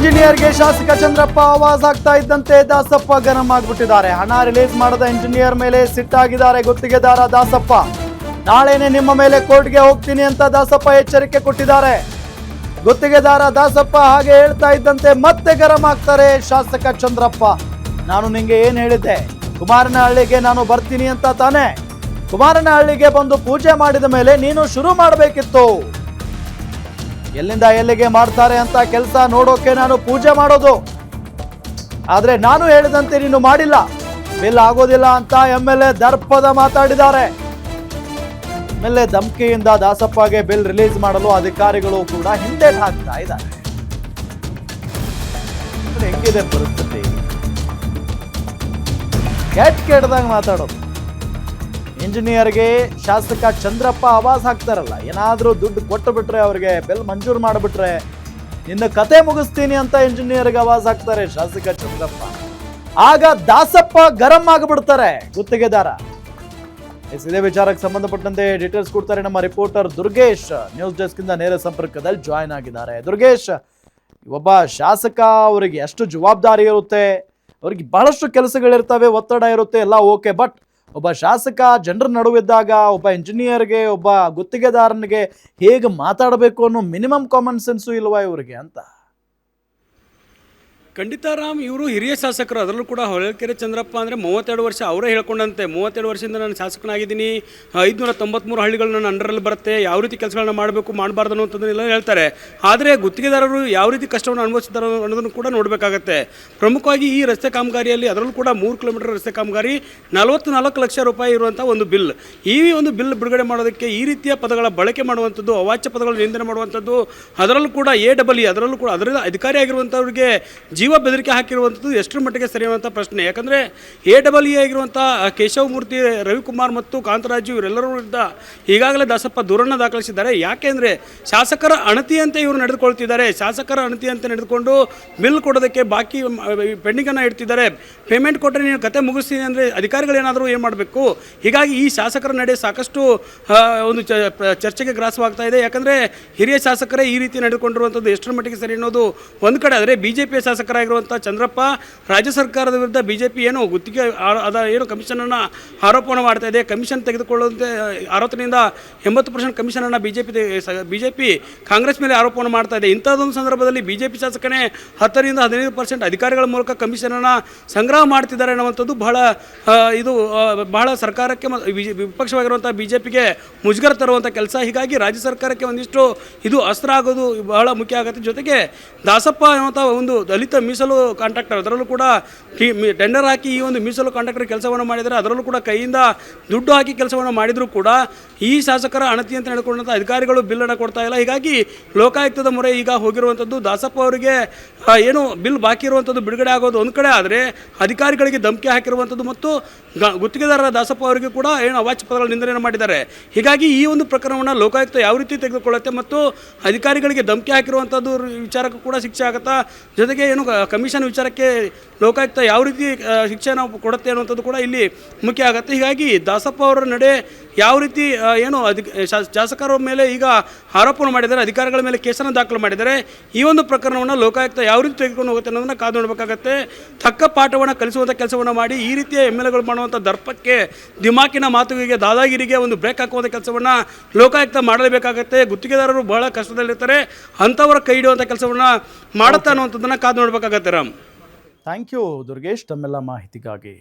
ಇಂಜಿನಿಯರ್ಗೆ ಶಾಸಕ ಚಂದ್ರಪ್ಪ ಆವಾಜ್ ಆಗ್ತಾ ಇದ್ದಂತೆ ದಾಸಪ್ಪ ಗರಂ ಆಗ್ಬಿಟ್ಟಿದ್ದಾರೆ. ಹಣ ರಿಲೀಸ್ ಮಾಡದ ಇಂಜಿನಿಯರ್ ಮೇಲೆ ಸಿಟ್ಟಾಗಿದ್ದಾರೆ ಗುತ್ತಿಗೆದಾರ ದಾಸಪ್ಪ. ನಾಳೆನೆ ನಿಮ್ಮ ಮೇಲೆ ಕೋರ್ಟ್ಗೆ ಹೋಗ್ತೀನಿ ಅಂತ ದಾಸಪ್ಪ ಎಚ್ಚರಿಕೆ ಕೊಟ್ಟಿದ್ದಾರೆ. ಗುತ್ತಿಗೆದಾರ ದಾಸಪ್ಪ ಹಾಗೆ ಹೇಳ್ತಾ ಇದ್ದಂತೆ ಮತ್ತೆ ಗರಂ ಆಗ್ತಾರೆ ಶಾಸಕ ಚಂದ್ರಪ್ಪ. ನಾನು ನಿಂಗೆ ಏನ್ ಹೇಳಿದ್ದೆ, ಕುಮಾರನಹಳ್ಳಿಗೆ ನಾನು ಬರ್ತೀನಿ ಅಂತ ತಾನೆ. ಕುಮಾರನಹಳ್ಳಿಗೆ ಬಂದು ಪೂಜೆ ಮಾಡಿದ ಮೇಲೆ ನೀನು ಶುರು ಮಾಡಬೇಕಿತ್ತು. ಎಲ್ಲಿಂದ ಎಲ್ಲಿಗೆ ಮಾಡ್ತಾರೆ ಅಂತ ಕೆಲಸ ನೋಡೋಕೆ ನಾನು ಪೂಜೆ ಮಾಡೋದು, ಆದ್ರೆ ನಾನು ಹೇಳಿದಂತೆ ನೀನು ಮಾಡಿಲ್ಲ, ಬಿಲ್ ಆಗೋದಿಲ್ಲ ಅಂತ MLA ದರ್ಪದ ಮಾತಾಡಿದ್ದಾರೆ. MLA ಧಮಕಿಯಿಂದ ದಾಸಪ್ಪಗೆ ಬಿಲ್ ರಿಲೀಸ್ ಮಾಡಲು ಅಧಿಕಾರಿಗಳು ಕೂಡ ಹಿಂದೇಟು ಹಾಕ್ತಾ ಇದ್ದಾರೆ. ಹೆಂಗಿದೆ ಪರಿಸ್ಥಿತಿ? ಕೆಟ್ಟದಾಗ ಮಾತಾಡೋದು. ಇಂಜಿನಿಯರ್ಗೆ ಶಾಸಕ ಚಂದ್ರಪ್ಪ ಆವಾಜ್ ಹಾಕ್ತಾರಲ್ಲ, ಏನಾದ್ರೂ ದುಡ್ಡು ಕೊಟ್ಟು ಬಿಟ್ರೆ ಅವ್ರಿಗೆ ಬಿಲ್ ಮಂಜೂರು ಮಾಡಿಬಿಟ್ರೆ ನಿನ್ನ ಕತೆ ಮುಗಿಸ್ತೀನಿ ಅಂತ ಇಂಜಿನಿಯರ್ಗೆ ಆವಾಜ್ ಹಾಕ್ತಾರೆ ಶಾಸಕ ಚಂದ್ರಪ್ಪ. ಆಗ ದಾಸಪ್ಪ ಗರಂ ಆಗಿಬಿಡ್ತಾರೆ ಗುತ್ತಿಗೆದಾರ. ಇದೇ ವಿಚಾರಕ್ಕೆ ಸಂಬಂಧಪಟ್ಟಂತೆ ಡೀಟೇಲ್ಸ್ ಕೊಡ್ತಾರೆ ನಮ್ಮ ರಿಪೋರ್ಟರ್ ದುರ್ಗೇಶ್. ನ್ಯೂಸ್ ಡೆಸ್ಕ್ ಇಂದ ನೇರ ಸಂಪರ್ಕದಲ್ಲಿ ಜಾಯ್ನ್ ಆಗಿದ್ದಾರೆ. ದುರ್ಗೇಶ್, ಒಬ್ಬ ಶಾಸಕ ಅವರಿಗೆ ಎಷ್ಟು ಜವಾಬ್ದಾರಿ ಇರುತ್ತೆ, ಅವ್ರಿಗೆ ಬಹಳಷ್ಟು ಕೆಲಸಗಳಿರ್ತವೆ, ಒತ್ತಡ ಇರುತ್ತೆ, ಎಲ್ಲ ಓಕೆ. ಬಟ್ ಒಬ್ಬ ಶಾಸಕ ಜನರ ನಡುವಿದ್ದಾಗ ಒಬ್ಬ ಇಂಜಿನಿಯರ್ಗೆ, ಒಬ್ಬ ಗುತ್ತಿಗೆದಾರನಿಗೆ ಹೇಗೆ ಮಾತಾಡಬೇಕು ಅನ್ನೋ ಮಿನಿಮಮ್ ಕಾಮನ್ ಸೆನ್ಸು ಇಲ್ವಾ ಇವರಿಗೆ ಅಂತ? ಖಂಡಿತ ರಾಮ್, ಇವರು ಹಿರಿಯ ಶಾಸಕರು. ಅದರಲ್ಲೂ ಕೂಡ ಹೊಳಲ್ಕೆರೆ ಚಂದ್ರಪ್ಪ ಅಂದರೆ 32 ವರ್ಷ ಅವರೇ ಹೇಳ್ಕೊಂಡಂತೆ. 32 ವರ್ಷದಿಂದ ನಾನು ಶಾಸಕನಾಗಿದ್ದೀನಿ, 593 ಹಳ್ಳಿಗಳು ನನ್ನ ಅಂಡರಲ್ಲಿ ಬರುತ್ತೆ, ಯಾವ ರೀತಿ ಕೆಲಸಗಳನ್ನ ಮಾಡಬೇಕು ಮಾಡಬಾರ್ದು ಅನ್ನೋಂಥದ್ದನ್ನೆಲ್ಲ ಹೇಳ್ತಾರೆ. ಆದರೆ ಗುತ್ತಿಗೆದಾರರು ಯಾವ ರೀತಿ ಕಷ್ಟವನ್ನು ಅನುಭವಿಸ್ತಾರೆ ಅನ್ನೋದನ್ನು ಕೂಡ ನೋಡಬೇಕಾಗತ್ತೆ. ಪ್ರಮುಖವಾಗಿ ಈ ರಸ್ತೆ ಕಾಮಗಾರಿಯಲ್ಲಿ, ಅದರಲ್ಲೂ ಕೂಡ 3 ಕಿಲೋಮೀಟರ್ ರಸ್ತೆ ಕಾಮಗಾರಿ 44 ಲಕ್ಷ ರೂಪಾಯಿ ಇರುವಂಥ ಒಂದು ಬಿಲ್. ಈ ಒಂದು ಬಿಲ್ ಬಿಡುಗಡೆ ಮಾಡೋದಕ್ಕೆ ಈ ರೀತಿಯ ಪದಗಳ ಬಳಕೆ ಮಾಡುವಂಥದ್ದು, ಅವಾಚ್ಯ ಪದಗಳ ನಿಂದನೆ ಮಾಡುವಂಥದ್ದು, ಅದರಲ್ಲೂ ಕೂಡ AEE, ಅದರಲ್ಲೂ ಕೂಡ ಅದರ ಅಧಿಕಾರಿ ಆಗಿರುವಂಥವ್ರಿಗೆ ಜೀವ ಬೆದರಿಕೆ ಹಾಕಿರುವಂಥದ್ದು ಎಷ್ಟರ ಮಟ್ಟಿಗೆ ಸರಿಯುವಂಥ ಪ್ರಶ್ನೆ. ಯಾಕಂದರೆ AEE ಆಗಿರುವಂಥ ಕೇಶವ ಮೂರ್ತಿ, ರವಿಕುಮಾರ್ ಮತ್ತು ಕಾಂತರಾಜು ಇವರೆಲ್ಲರೂ ವಿರುದ್ಧ ಈಗಾಗಲೇ ದಾಸಪ್ಪ ದೂರನ್ನು ದಾಖಲಿಸಿದ್ದಾರೆ. ಯಾಕೆಂದರೆ ಶಾಸಕರ ಅಣತಿಯಂತೆ ಇವರು ನಡೆದುಕೊಳ್ತಿದ್ದಾರೆ. ಶಾಸಕರ ಅಣತಿಯಂತೆ ನಡೆದುಕೊಂಡು ಬಿಲ್ ಕೊಡೋದಕ್ಕೆ ಬಾಕಿ ಪೆಂಡಿಂಗನ್ನು ಇಡ್ತಿದ್ದಾರೆ. ಪೇಮೆಂಟ್ ಕೊಟ್ಟರೆ ನೀನು ಕತೆ ಮುಗಿಸ್ತೀನಿ ಅಂದರೆ ಅಧಿಕಾರಿಗಳೇನಾದರೂ ಏನು ಮಾಡಬೇಕು? ಹೀಗಾಗಿ ಈ ಶಾಸಕರ ನಡೆ ಸಾಕಷ್ಟು ಒಂದು ಚರ್ಚೆಗೆ ಗ್ರಾಸವಾಗ್ತಾ ಇದೆ. ಯಾಕಂದರೆ ಹಿರಿಯ ಶಾಸಕರೇ ಈ ರೀತಿ ನಡೆದುಕೊಂಡಿರುವಂಥದ್ದು ಎಷ್ಟರ ಮಟ್ಟಿಗೆ ಸರಿ ಅನ್ನೋದು ಒಂದು ಕಡೆ. ಆದರೆ BJP ಶಾಸಕರಾಗಿರುವಂಥ ಚಂದ್ರಪ್ಪ ರಾಜ್ಯ ಸರ್ಕಾರದ ವಿರುದ್ಧ BJP ಏನು ಗುತ್ತಿಗೆ ಏನು ಕಮಿಷನನ್ನು ಆರೋಪವನ್ನು ಮಾಡ್ತಾ ಇದೆ. ಕಮಿಷನ್ ತೆಗೆದುಕೊಳ್ಳುವಂತೆ 60ರಿಂದ 80% ಕಮಿಷನನ್ನು BJP ಕಾಂಗ್ರೆಸ್ ಮೇಲೆ ಆರೋಪವನ್ನು ಮಾಡ್ತಾ ಇದೆ. ಇಂಥದ್ದೊಂದು ಸಂದರ್ಭದಲ್ಲಿ BJP ಶಾಸಕನೇ 10ರಿಂದ 15% ಅಧಿಕಾರಿಗಳ ಮೂಲಕ ಕಮಿಷನನ್ನು ಸಂಗ್ರಹ ಮಾಡ್ತಿದ್ದಾರೆ ಅನ್ನುವಂಥದ್ದು ಬಹಳ ಸರ್ಕಾರಕ್ಕೆ ವಿಪಕ್ಷವಾಗಿರುವಂಥ BJPಗೆ ಮುಜುಗರ ತರುವಂಥ ಕೆಲಸ. ಹೀಗಾಗಿ ರಾಜ್ಯ ಸರ್ಕಾರಕ್ಕೆ ಒಂದಿಷ್ಟು ಇದು ಅಸ್ತ್ರ ಆಗೋದು ಬಹಳ ಮುಖ್ಯ ಆಗುತ್ತೆ. ಜೊತೆಗೆ ದಾಸಪ್ಪ ಅನ್ನುವಂಥ ಒಂದು ದಲಿತ ಮೀಸಲು ಕಾಂಟ್ರಾಕ್ಟರ್, ಅದರಲ್ಲೂ ಕೂಡ ಟೆಂಡರ್ ಹಾಕಿ ಈ ಒಂದು ಮೀಸಲು ಕಾಂಟ್ರಾಕ್ಟರ್ ಕೆಲಸವನ್ನು ಮಾಡಿದರೆ, ಅದರಲ್ಲೂ ಕೂಡ ಕೈಯಿಂದ ದುಡ್ಡು ಹಾಕಿ ಕೆಲಸವನ್ನು ಮಾಡಿದರೂ ಕೂಡ ಈ ಶಾಸಕರ ಅಣತಿ ಅಂತ ಹೇಳಿಕೊಂಡಂಥ ಅಧಿಕಾರಿಗಳು ಬಿಲ್ಲನ್ನು ಕೊಡ್ತಾ ಇಲ್ಲ. ಹೀಗಾಗಿ ಲೋಕಾಯುಕ್ತದ ಮೊರೆ ಈಗ ಹೋಗಿರುವಂಥದ್ದು. ದಾಸಪ್ಪ ಅವರಿಗೆ ಏನು ಬಿಲ್ ಬಾಕಿ ಇರುವಂಥದ್ದು ಬಿಡುಗಡೆ ಆಗೋದು ಒಂದು ಕಡೆ, ಆದರೆ ಅಧಿಕಾರಿಗಳಿಗೆ ಧಮಕಿ ಹಾಕಿರುವಂಥದ್ದು ಮತ್ತು ಗುತ್ತಿಗೆದಾರರ ದಾಸಪ್ಪ ಅವರಿಗೆ ಕೂಡ ಏನು ಅವಾಚ್ಯ ಪದಗಳ ನಿಂದನೆಯನ್ನು ಮಾಡಿದ್ದಾರೆ. ಹೀಗಾಗಿ ಈ ಒಂದು ಪ್ರಕರಣವನ್ನು ಲೋಕಾಯುಕ್ತ ಯಾವ ರೀತಿ ತೆಗೆದುಕೊಳ್ಳುತ್ತೆ ಮತ್ತು ಅಧಿಕಾರಿಗಳಿಗೆ ಧಮಕಿ ಹಾಕಿರುವಂಥದ್ದು ವಿಚಾರಕ್ಕೂ ಕೂಡ ಶಿಕ್ಷೆ ಆಗುತ್ತಾ, ಜೊತೆಗೆ ಏನು ಕಮಿಷನ್ ವಿಚಾರಕ್ಕೆ ಲೋಕಾಯುಕ್ತ ಯಾವ ರೀತಿ ಶಿಕ್ಷೆಯನ್ನು ಕೊಡುತ್ತೆ ಅನ್ನುವಂಥದ್ದು ಕೂಡ ಇಲ್ಲಿ ಮುಖ್ಯ ಆಗುತ್ತೆ. ಹೀಗಾಗಿ ದಾಸಪ್ಪ ಅವರ ನಡೆ ಯಾವ ರೀತಿ ಏನು ಶಾಸಕರ ಮೇಲೆ ಈಗ ಆರೋಪವನ್ನು ಮಾಡಿದ್ದಾರೆ, ಅಧಿಕಾರಿಗಳ ಮೇಲೆ ಕೇಸನ್ನು ದಾಖಲು ಮಾಡಿದ್ದಾರೆ. ಈ ಒಂದು ಪ್ರಕರಣವನ್ನು ಲೋಕಾಯುಕ್ತ ಯಾವ ರೀತಿ ತೆಗೆದುಕೊಂಡು ಹೋಗುತ್ತೆ ಅನ್ನೋದನ್ನು ಕಾದು ನೋಡಬೇಕಾಗತ್ತೆ. ತಕ್ಕ ಪಾಠವನ್ನು ಕಲಿಸುವಂಥ ಕೆಲಸವನ್ನು ಮಾಡಿ ಈ ರೀತಿಯ MLAಗಳು ಮಾಡುವಂಥ ದರ್ಪಕ್ಕೆ, ದಿಮಾಕಿನ ಮಾತುಗಳಿಗೆ, ದಾದಾಗಿರಿಗೆ ಒಂದು ಬ್ರೇಕ್ ಹಾಕುವಂಥ ಕೆಲಸವನ್ನು ಲೋಕಾಯುಕ್ತ ಮಾಡಲೇಬೇಕಾಗತ್ತೆ. ಗುತ್ತಿಗೆದಾರರು ಬಹಳ ಕಷ್ಟದಲ್ಲಿರ್ತಾರೆ, ಅಂಥವರ ಕೈ ಹಿಡಿಯುವಂಥ ಕೆಲಸವನ್ನು ಮಾಡುತ್ತಾ ಅನ್ನುವಂಥದ್ದನ್ನು ಕಾದು ನೋಡಬೇಕಾಗತ್ತೆ. ರಾಮ್, ಥ್ಯಾಂಕ್ ಯು ದುರ್ಗೇಶ್ ತಮ್ಮೆಲ್ಲ ಮಾಹಿತಿಗಾಗಿ.